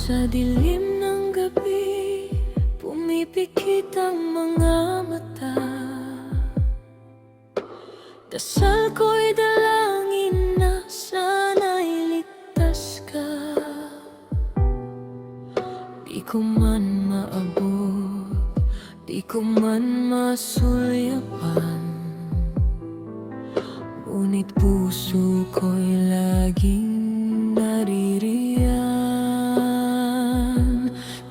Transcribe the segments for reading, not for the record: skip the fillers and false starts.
Sa dilim ng gabi, pumipikit ang mga mata. Dasal ko'y dalangin na sana'y ligtas ka. Di ko man maabot, di ko man masulyapan, ngunit puso ko'y laging naririyan.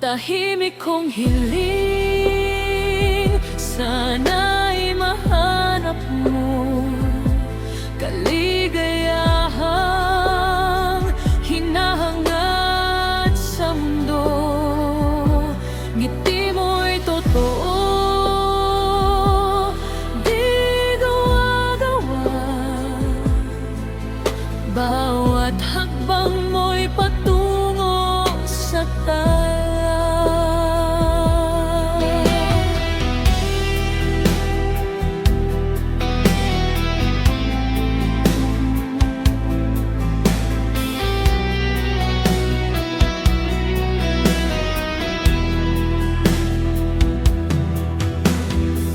Tahimik kong hiling, sana'y mahanap mo kaligayahang hinahangad sa mundo. Ngiti mo'y totoo, di gawa-gawa. Bawat hakbang mo'y patungo sa tala.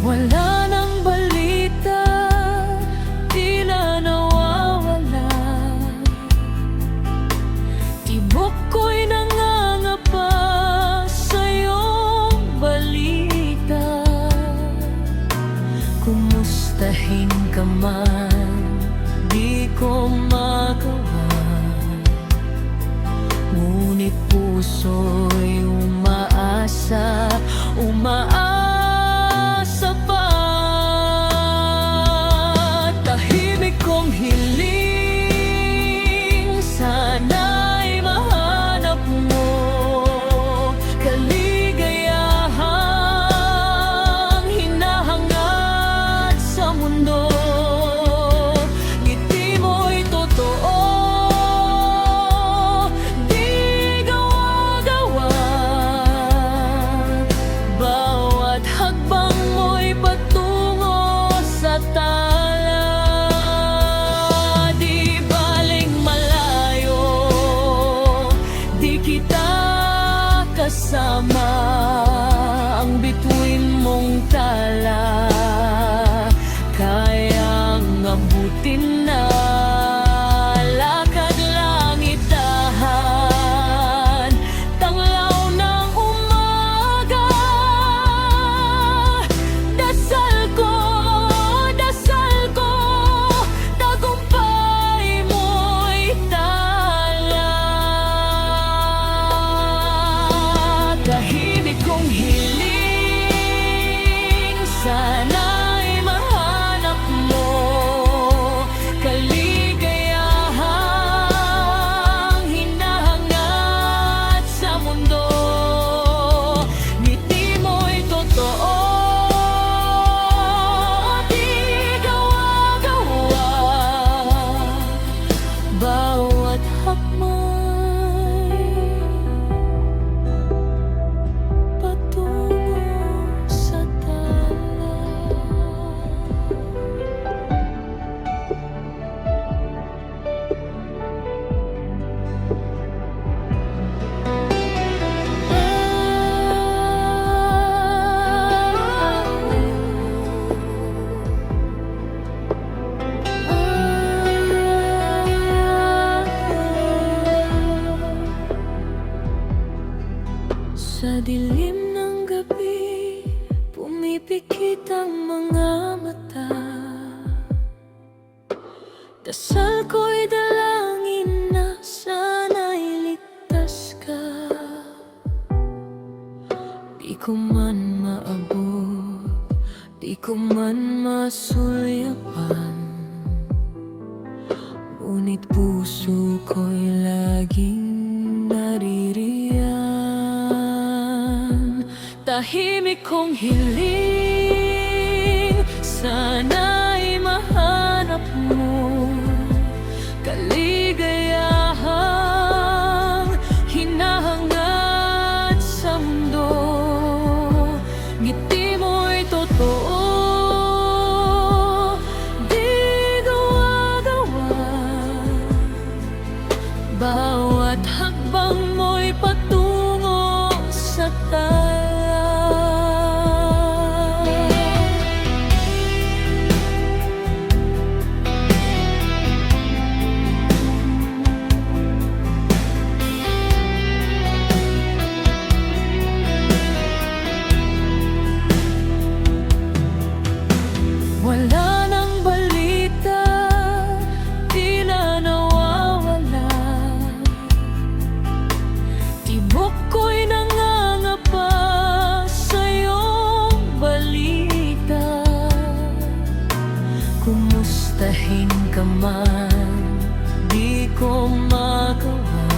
Wala nang balita, tila nawawala. Tibok ko'y nangangapa sa iyong balita. Kumustahin ka man, di ko magawa, ngunit puso'y umaasa, umaasa pa. Tahimik kong hiling, sana'y mahanap mo kaligayahang hinahangad sa mundo. Ngiti mo'y totoo, di gawa-gawa. Bawat hakbang mo'y patungo sa tala. Di baling malayo, di kita kasama. Ang bituin mong tala kayang abutin na. Lakad langit dahan, tanglaw ng umaga. Dasal ko, tagumpay mo'y tala. Tahimik kong hiling, sana'y mahanap mo kaligayahang hinahangad sa mundo. Ngiti mo'y totoo, di gawa-gawa. Bawat hakbang patungo sa tala. Sa dilim ng gabi, pumipikit ang mga mata. Dasal ko'y dalangin na sana'y ligtas ka. Di ko man maabot, di ko man masulyapan, ngunit puso ko'y laging naririyan. Tahimik kong hiling, sana'y mahanap mo kaligayahang hinahangad sa mundo. Ngiti mo'y totoo, di gawa-gawa. Bawat hakbang mo'y patungo Wala nang balita, di na nawawala. Tibok ko'y nangangapa sa iyong balita. Kumustahin ka man, di ko magawa.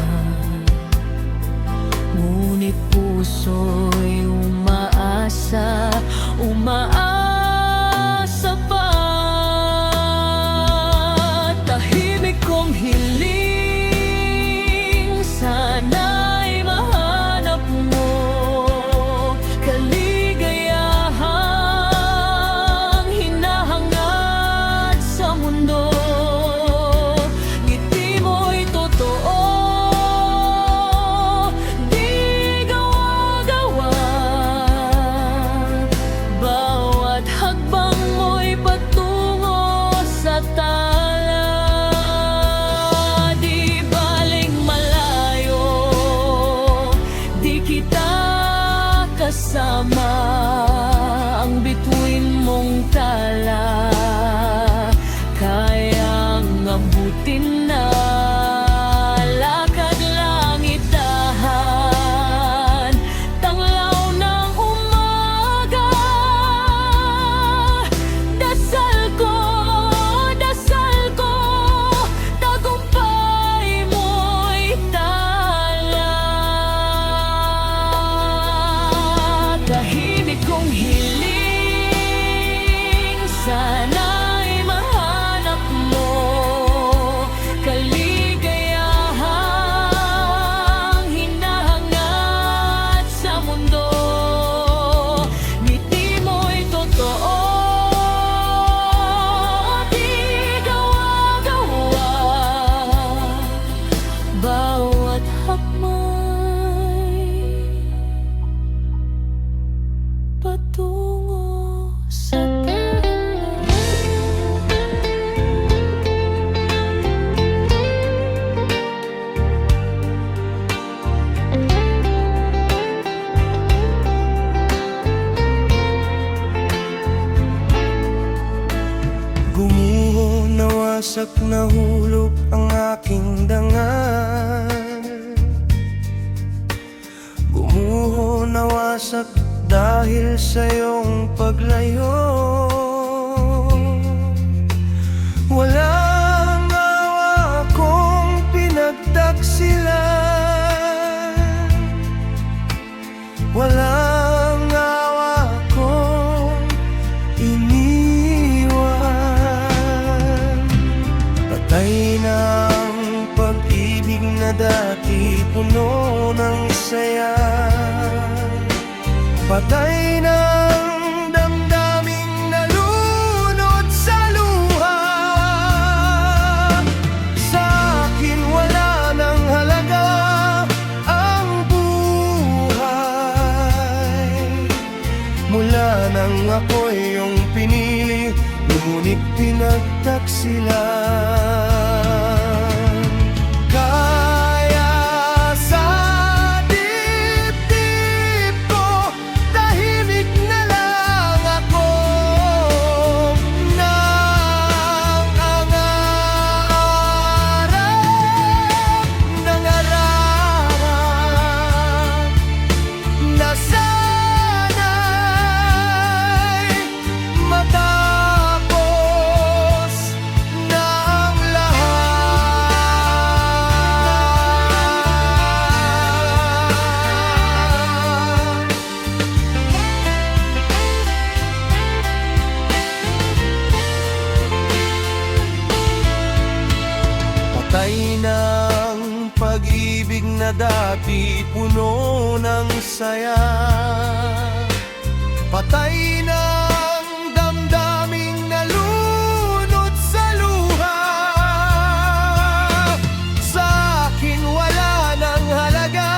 Ngunit puso'y umaasa, umaasa pa. Tahimik kong hiling, sana'y mahanap mo kaligayahang hinahangad sa mundo. Ngiti mo'y totoo, di gawa-gawa. Bawat hakbang mo'y patungo sa tala. Di baling malayo, di kita kasama. Ang bituin mong tala kayang abutin na. Lakad langit dahan, tanglaw ng umaga. Dasal ko, tagumpay mo'y tala. Tahimik kong hiling, sana'y mahanap mo kaligayahang hinahangad sa mundo. Ngiti mo'y totoo, di gawa-gawa. Bawat hakbang patungo sa Gumuho, nawasak, nahulog ang aking dangal. Gumuho, nawasak dahil sa iyong paglayo. Walang awa kong pinagtaksilan. Walang awa kong iniwan. Patay na ang pag-ibig na dati puno ng saya. Patay na ang damdaming nalunod sa luha. Sa akin wala nang halaga ang buhay. Mula nang ako'y iyong pinili, ngunit pinagtaksilan. Kaya sa dibdib ko, tahimik na lang ako. Nang nangarap na sana'y matapos na ang lahat. Patay na ang pag-ibig na dati puno ng saya. Patay na ang damdaming nalunod sa luha. Sa akin wala nang halaga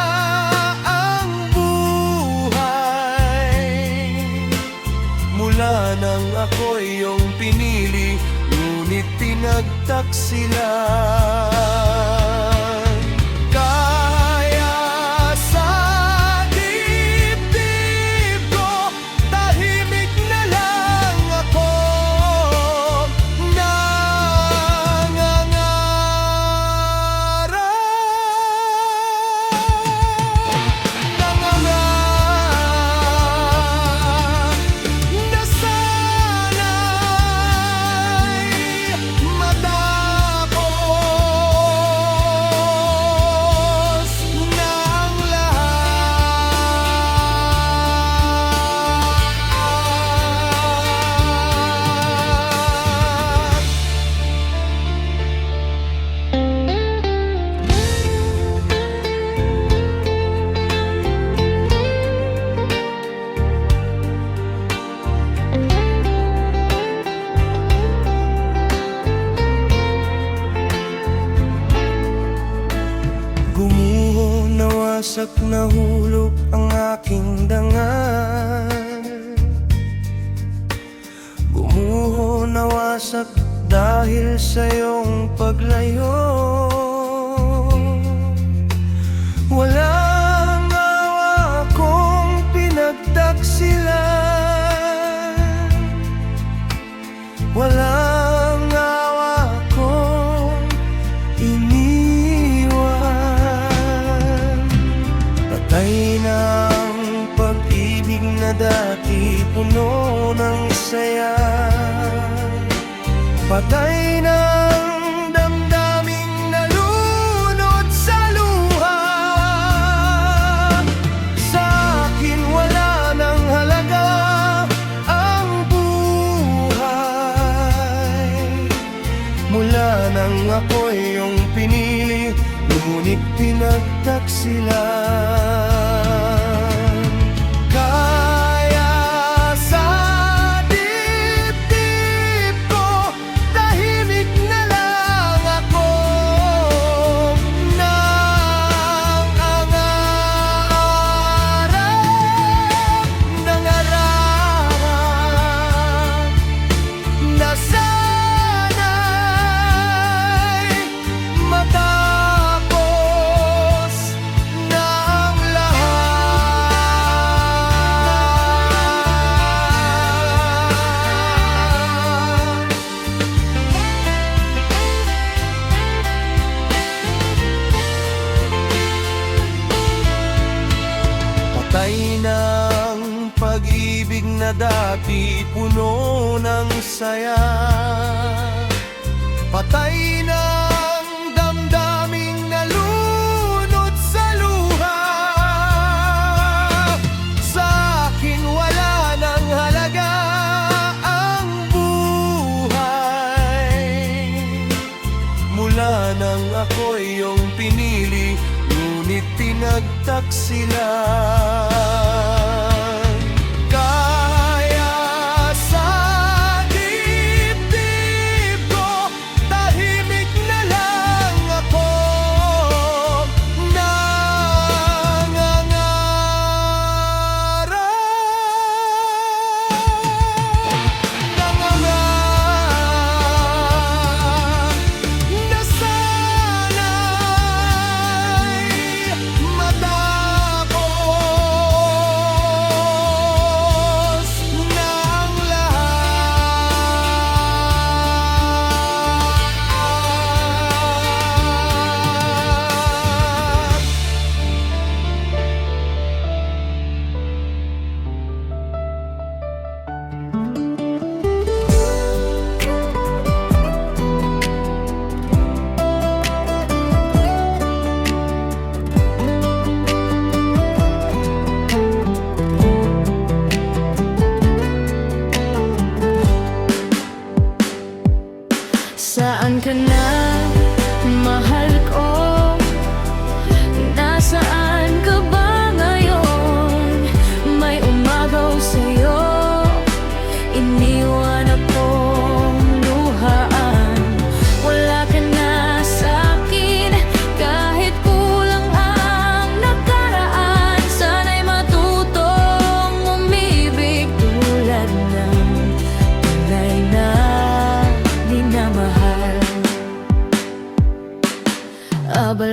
ang buhay. taksilan. Kaya sa dibdib ko, tahimik na lang ako, na sana'y matapos na ang lahat. Gumuho, nawasak, nahulog ang aking dangal. Gumuho, nawasak dahil sa iyong paglayo. Walang awa kong pinagtaksilan. Walang awa kong iniwan. Patay na ang pag-ibig na dati puno ng saya. Patay na ang damdaming nalunod sa luha. Sa akin wala nang halaga ang buhay. Mula nang ako'y iyong pinili, ngunit pinagtaksilan. Kaya sa dibdib ko, tahimik na lang ako, nangarap na sana'y matapos na ang lahat. Patay na ang pag-ibig na dati puno ng saya. Patay na ang damdaming nalunod sa luha. Sa akin wala nang halaga ang buhay. Mula nang ako'y iyong pinili, ngunit pinagtaksilan. Kaya sa dibdib ko, tahimik na lang ako, na sana'y matapos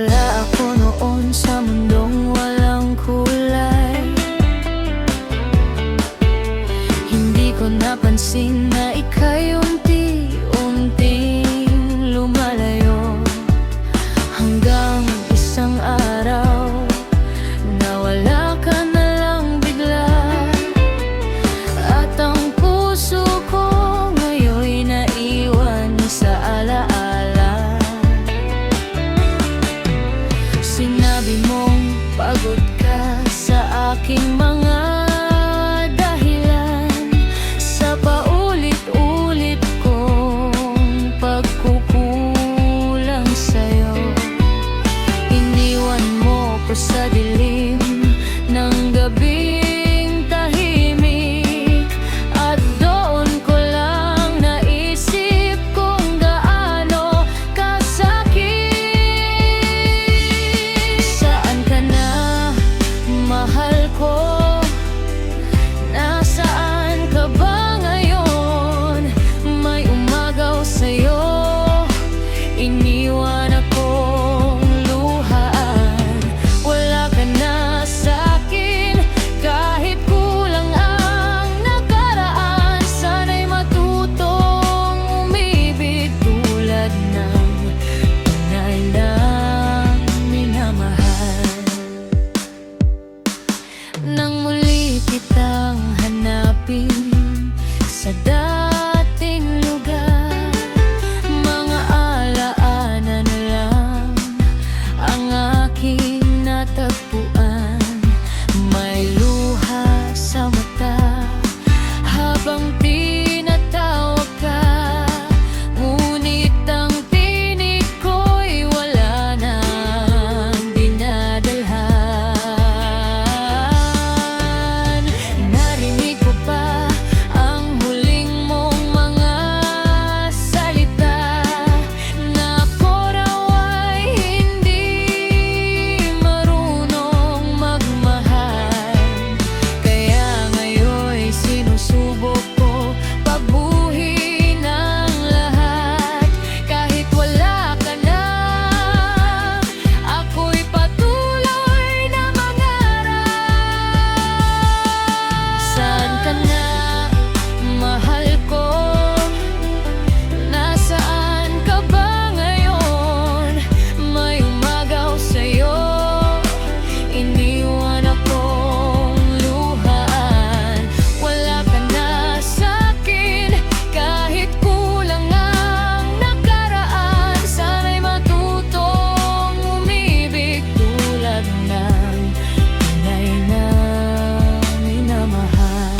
Abala ako noon sa mundong walang kulay. Hindi ko napansin na ika'y unti-unting lumalayo, hanggang isang araw nawala ka na lang bigla. At ang puso ko ngayon'y naiwan sa alaala. Sinabi mong pagod ka sa aking mga dahilan, sa paulit-ulit kong pagkukulang sa'yo. Iniwan mo ko sa dilim ng gabing tahimik, at doon ko lang naisip kung gaano kasakit. Saan ka na, mahal ko? Nasaan ka ba ngayon? May umagaw sa'yo, iniwan akong luhaan. Wala ka na sa'kin, kahit kulang ang nakaraan. Sana'y matutong umibig tulad ng tunay na minamahal. Nang muli kitang hanapin sa dating lugar, mga alaala na lang ang aking natagpuan. May luha sa mata habang tinatawag ka, ngunit ang tinig ko'y wala nang dinadalhan. Narinig ko pa ang huling mong mga salita, na ako raw ay hindi marunong magmahal. Kaya ngayon'y sinusubok ko pabuhin ang lahat. Kahit wala ka na, ako'y patuloy na mangarap. Saan ka na, mahal ko? Nasaan ka ba ngayon? May umagaw sa'yo, iniwan akong luhaan. Wala ka na sa'kin, kahit kulang ang nakaraan. Sana'y matutong umibig tulad ng tunay na minamahal.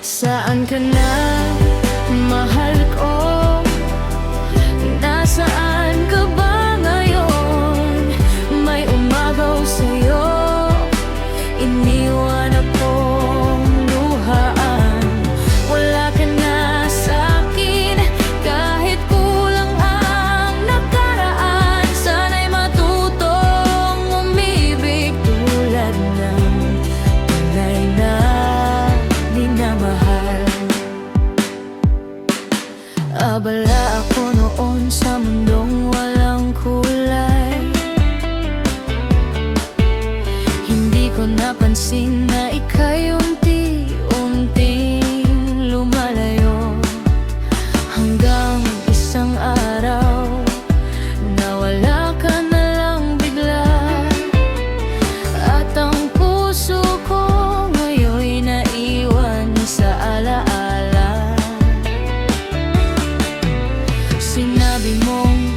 Saan ka na, mahal ko? Nasaan ka ba ngayon? May umagaw sa'yo, iniwan akong luhaan. Wala ka na sa'kin, kahit kulang ang nakaraan. Sana'y matutong umibig tulad ng tunay na minamahal. Abala ako noon sa mundong walang kulay. Hindi ko napansin na ika'y unti-unting lumalayo, hanggang isang araw nawala ka na lang bigla. At ang puso ko ngayon'y naiwan sa alaala. Sinabi mong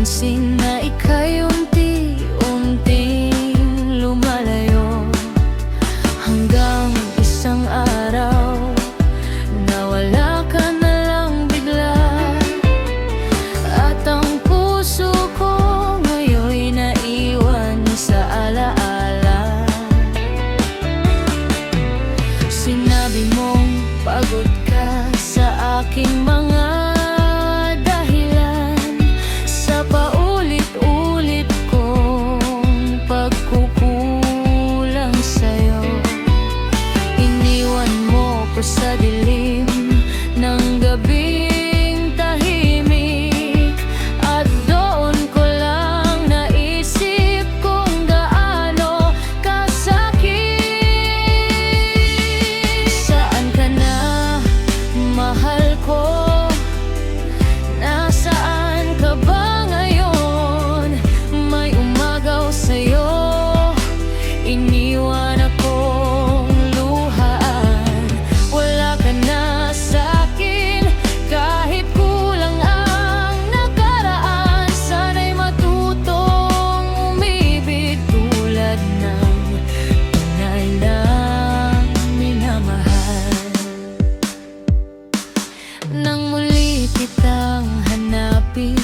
napansin na ika'y unti-unting lumalayo, hanggang isang araw nawala ka na lang bigla. At ang puso ko ngayon'y naiwan sa alaala. Sinabi mong pagod ka sa aking mga dahilan, sa paulit-ulit kong pagkukulang sa'yo. Iniwan mo ko sa dilim ng gabing tahimik, at doon ko lang naisip kung gaano kasakit. Saan ka na, mahal ko? Nasaan ka ba ngayon? May umagaw sa'yo, iniwan akong luhaan. Wala ka na sa'kin, kahit kulang ang nakaraan. Sana'y matutong umibig tulad ng tunay na minamahal. Nang muli kitang hanapin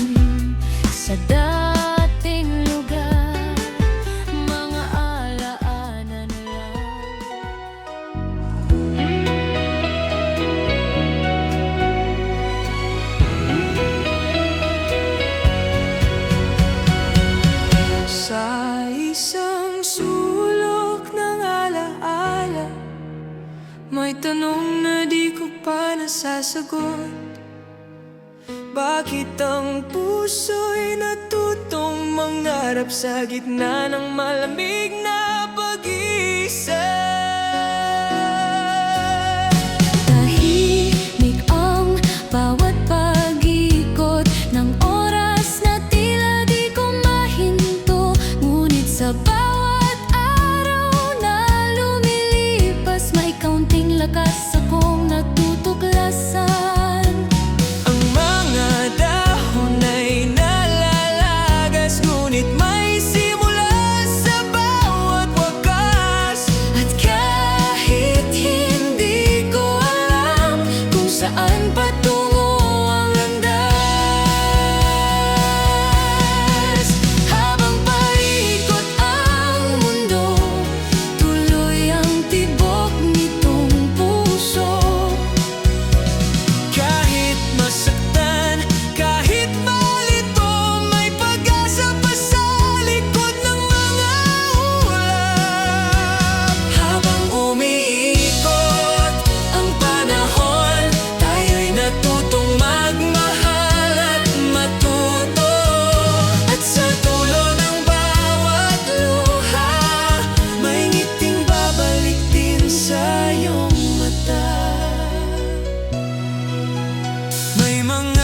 sa dating lugar, mga alaala na lang. Sa isang sulok ng alaala, may tanong na di ko pa nasasagot. Bakit ang puso'y natutong mangarap sa gitna ng malamig na pag-isa? Tahimik ang bawat pag-ikot ng oras na tila di ko mahinto. Ngunit sa bawat araw na lumilipas, may kaunting lakas akong natutuklasan. Ang mga dahon ay nalalagas, ngunit may simula sa bawat wakas. At kahit hindi ko alam kung saan patungo ang landas, habang paikot ang mundo, tuloy ang tibok nitong puso. Kahit masaktan, kahit malito, may pag-asa pa sa likod ng mga ulap. Habang umiikot ang panahon, tayo'y natutong magmahal at matuto. At sa dulo ng bawat luha, may ngiting babalik din sa iyong mata. May mga